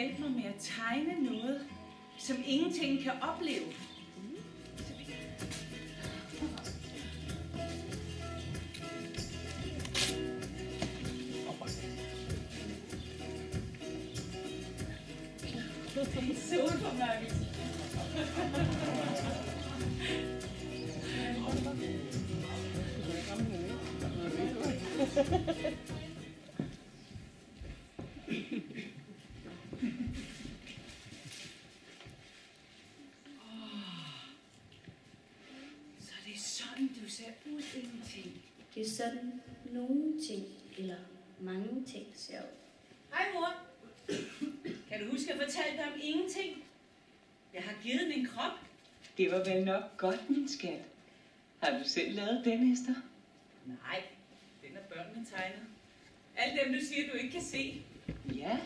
hjælpe mig med at tegne noget, som ingenting kan opleve. Solformørkelse. Så det er sådan, du ser ud, ingenting. Det er sådan nogle ting, eller mange ting ser ud. Hej mor. Kan du huske at fortælle dig om ingenting? Jeg har givet min krop. Det var vel nok godt, min skat. Har du selv lavet den, Esther? Nej, den er børnene tegnet. Alle dem, du siger, du ikke kan se. Ja,